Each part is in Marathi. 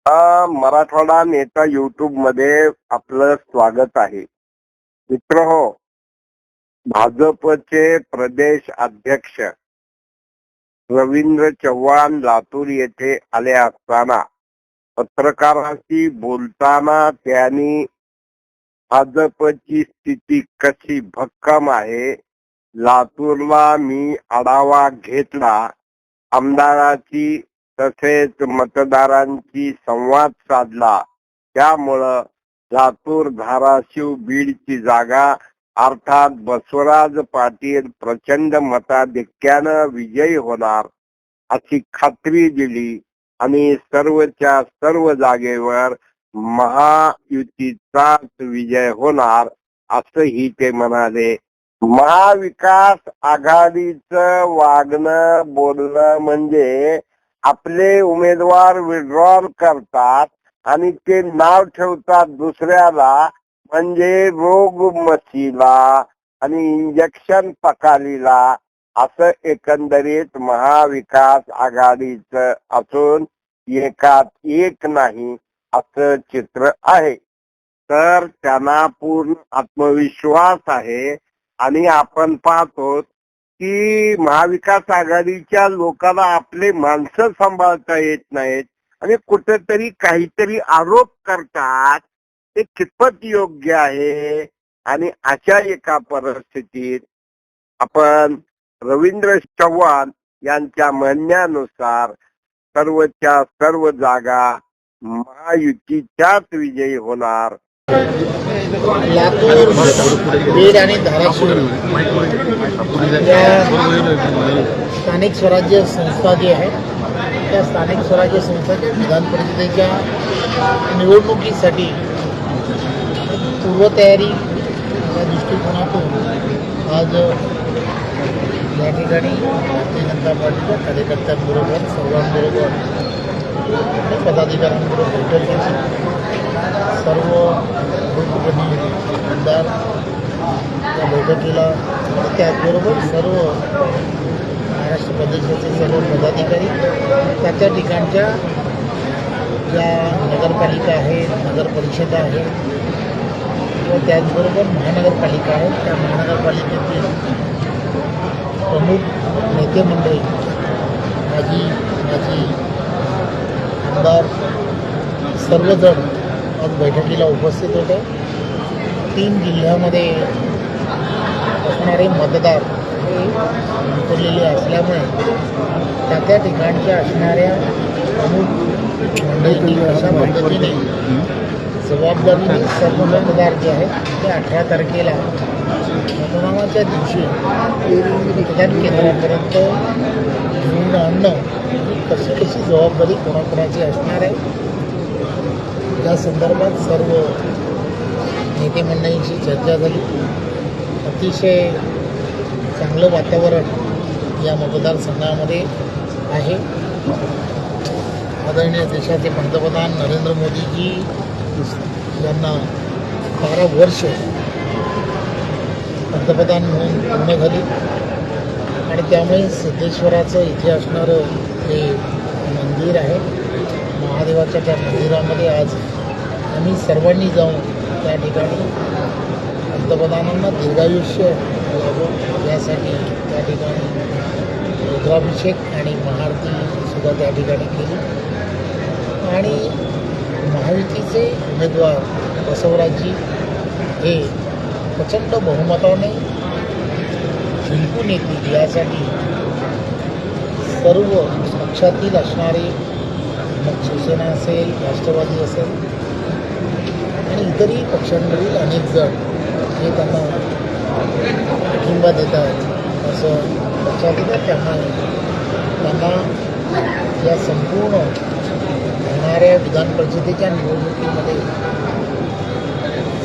मराठवाडा नेता युट्यूब मध्ये आपलं स्वागत आहे. मित्रहो, भाजपचे प्रदेश अध्यक्ष रवींद्र चव्हाण लातूर येथे आले असताना पत्रकारांशी बोलताना त्यांनी भाजपची स्थिती कशी भक्कम आहे, लातूरला मी आढावा घेतला, आमदाराची तसेच मतदारांची संवाद साधला, त्यामुळं लातूर धाराशिव बीडची जागा अर्थात बसवराज पाटील प्रचंड मताधिक्यानं विजयी होणार अशी खात्री दिली आणि सर्वच्या सर्व जागेवर महायुतीचाच विजय होणार असंही ते म्हणाले. महाविकास आघाडीचं वागणं बोलणं म्हणजे आपले उमेदवार विड्रॉल करतात आणि ते नाव ठेवतात दुसऱ्याला, म्हणजे रोग मशीला आणि इंजेक्शन पकालीला, असं एकंदरीत महाविकास आघाडीचं असून एकात एक नाही असं चित्र आहे. तर त्यांना पूर्ण आत्मविश्वास आहे आणि आपण पाहतो की महाविकास आघाडीच्या लोकांना आपले माणसं सांभाळता येत नाहीत आणि कुठेतरी काहीतरी आरोप करतात. ते कितपत योग्य आहे? आणि अशा एका परिस्थितीत आपण रवींद्र चव्हाण यांच्या म्हणण्यानुसार सर्वच्या सर्व जागा महायुतीच्याच विजयी होणार. लातूर, बीड आणि धाराशिव या स्थानिक स्वराज्य संस्था जी आहे त्या स्थानिक स्वराज्य संस्थेच्या विधान परिषदेच्या निवडणुकीसाठी पूर्वतयारी या दृष्टिकोनातून आज या ठिकाणी भारतीय जनता पार्टीच्या कार्यकर्त्यांबरोबर सर्वांबरोबर आणि पदाधिकाऱ्यांबरोबर बैठक घेतली. सर्व लोकप्रतिनिधी आमदार या बैठकीला, त्याचबरोबर सर्व महाराष्ट्र प्रदेशाचे सर्व पदाधिकारी त्या ठिकाणच्या ज्या नगरपालिका आहेत, नगरपरिषदा आहेत व त्याचबरोबर महानगरपालिका आहेत, त्या महानगरपालिकेतील प्रमुख नेते मंडळी, माजी आमदार सर्वजण आज बैठकीला उपस्थित होते. 3 जिल्ह्यामध्ये असणारे मतदार हे उतरलेले असल्यामुळे त्या ठिकाणच्या असणाऱ्या प्रमुख मंडळींनी अशा पद्धतीने जबाबदारीने सर्व मतदार जे आहेत ते 18 तारखेला मतदानाच्या दिवशी मतदान केंद्रापर्यंत घेऊन आणणं कशी जबाबदारी कोणाकोणाची असणार आहे या संदर्भात सर्व नेते मंडळींशी चर्चा झाली. अतिशय चांगलं वातावरण या मतदारसंघामध्ये आहे. आदरणीय देशाचे पंतप्रधान नरेंद्र मोदीजी यांना 12 वर्ष पंतप्रधान म्हणून पूर्ण झाली आणि त्यामुळे सिद्धेश्वराचं इथे असणारं हे मंदिर आहे, महादेवाच्या त्या मंदिरामध्ये आज आम्ही सर्वांनी जाऊन त्या ठिकाणी पंतप्रधानांना दीर्घायुष्य लाभो यासाठी त्या ठिकाणी रुद्राभिषेक आणि महाआरतीसुद्धा त्या ठिकाणी केली आणि महायुतीचे उमेदवार बसवराजजी हे प्रचंड बहुमताने जिंकून येतील यासाठी सर्व पक्षातील असणारे, मग शिवसेना असेल, राष्ट्रवादी असेल आणि इतरही पक्षांवरील अनेक जण हे त्यांना पाठिंबा देतात असं लक्षात येतं. त्यामुळे त्यांना या संपूर्ण होणाऱ्या विधान परिषदेच्या निवडणुकीमध्ये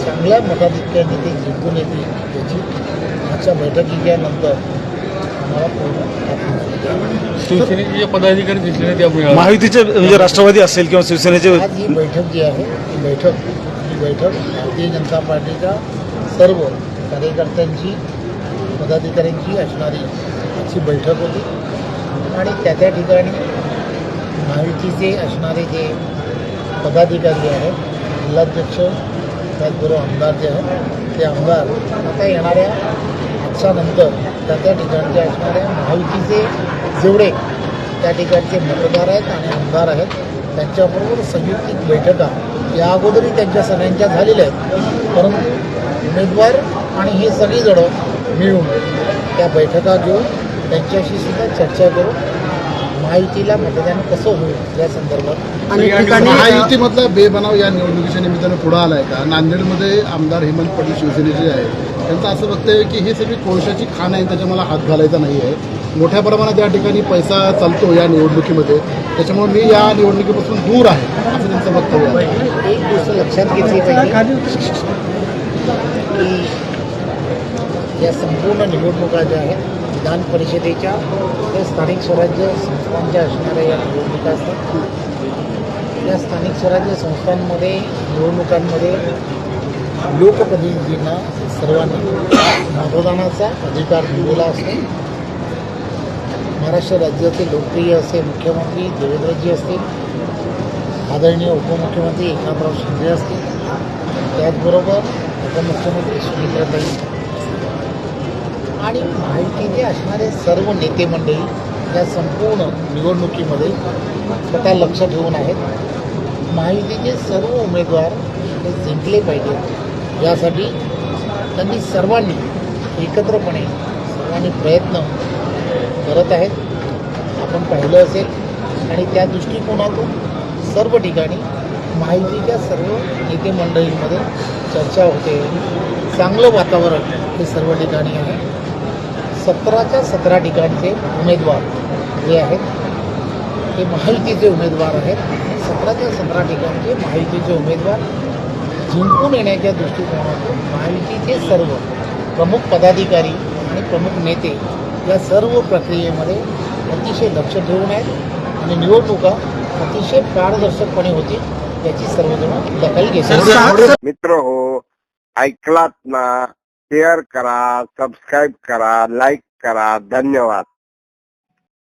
चांगल्या मताधिक्याने ते जिंकून येतील याची आजच्या बैठकीच्या नंतर आम्हाला पूर्ण शिवसेनेचे पदाधिकारी दिसले त्यामुळे महायुतीचे म्हणजे राष्ट्रवादी असेल किंवा शिवसेनेचे आज ही बैठक जी आहे ही बैठक भारतीय जनता पार्टीच्या सर्व कार्यकर्त्यांची, पदाधिकाऱ्यांची असणारी अशी बैठक होती आणि त्या ठिकाणी महायुतीचे असणारे जे पदाधिकारी आहेत, जिल्हाध्यक्ष, त्याचबरोबर आमदार जे आहेत ते आमदार आता येणाऱ्या आजच्या नंतर त्या ठिकाणचे असणाऱ्या महायुतीचे जेवढे त्या ठिकाणचे मतदार आहेत आणि आमदार आहेत त्यांच्याबरोबर संयुक्तिक बैठका या अगोदरही त्यांच्या सगळ्यांच्या झालेल्या आहेत, परंतु उमेदवार आणि हे सगळीजणं मिळून त्या बैठका घेऊन त्यांच्याशी सुद्धा चर्चा करून महायुतीला मतदान कसं होईल या संदर्भात अनेक ठिकाणी महायुतीमधला बेबनाव या निवडणुकीच्या निमित्तानं पुढे आलाय का? नांदेडमध्ये आमदार हेमंत पाटील शिवसेनेचे आहे, त्यांचं असं वक्तव्य आहे की ही सगळी कोळशाची खाण आहे, त्याच्या मला हात घालायचा नाही आहे. मोठ्या प्रमाणात या ठिकाणी पैसा चालतो या निवडणुकीमध्ये, त्याच्यामुळे मी या निवडणुकीपासून दूर आहे असं त्यांचं वक्तव्य आहे. एक गोष्ट लक्षात घेतली पाहिजे की या संपूर्ण निवडणुका ज्या आहेत विधान परिषदेच्या त्या स्थानिक स्वराज्य संस्थांच्या असणाऱ्या या निवडणुका असतात. या स्थानिक स्वराज्य संस्थांमध्ये निवडणुकांमध्ये लोकप्रतिनिधींना सर्वांना मतदानाचा अधिकार दिलेला असतो. महाराष्ट्र राज्याचे लोकप्रिय असे मुख्यमंत्री देवेंद्रजी असतील, आदरणीय उपमुख्यमंत्री एकनाथराव शिंदे असतील, त्याचबरोबर उपमुख्यमंत्री सुमित्राताई आणि महायुतीचे असणारे सर्व नेते मंडळी या संपूर्ण निवडणुकीमध्ये स्वतः लक्ष ठेवून आहेत. महायुतीचे सर्व उमेदवार हे जिंकले पाहिजेत यासाठी त्यांनी सर्वांनी एकत्रपणे सर्वांनी प्रयत्न करत आहेत. आपण पाहिलं असेल आणि त्या दृष्टिकोनातून सर्व ठिकाणी महायुतीच्या सर्व नेते मंडळींमध्ये चर्चा होते. चांगलं वातावरण हे सर्व ठिकाणी आहे. 17च्या 17 ठिकाणचे उमेदवार जे आहेत ते महायुतीचे उमेदवार आहेत. 17च्या 17 ठिकाणचे महायुतीचे उमेदवार जिंकून येण्याच्या दृष्टिकोनातून महायुतीचे सर्व प्रमुख पदाधिकारी आणि प्रमुख नेते या सर्व प्रक्रियेमध्ये अतिशय लक्ष ठेवून आहेत आणि निवडणुका अतिशय पारदर्शकपणे होतील याची सर्वजण दखल घेतात. मित्र हो, ऐकलात ना? शेअर करा, सबस्क्राईब करा, लाईक करा. धन्यवाद.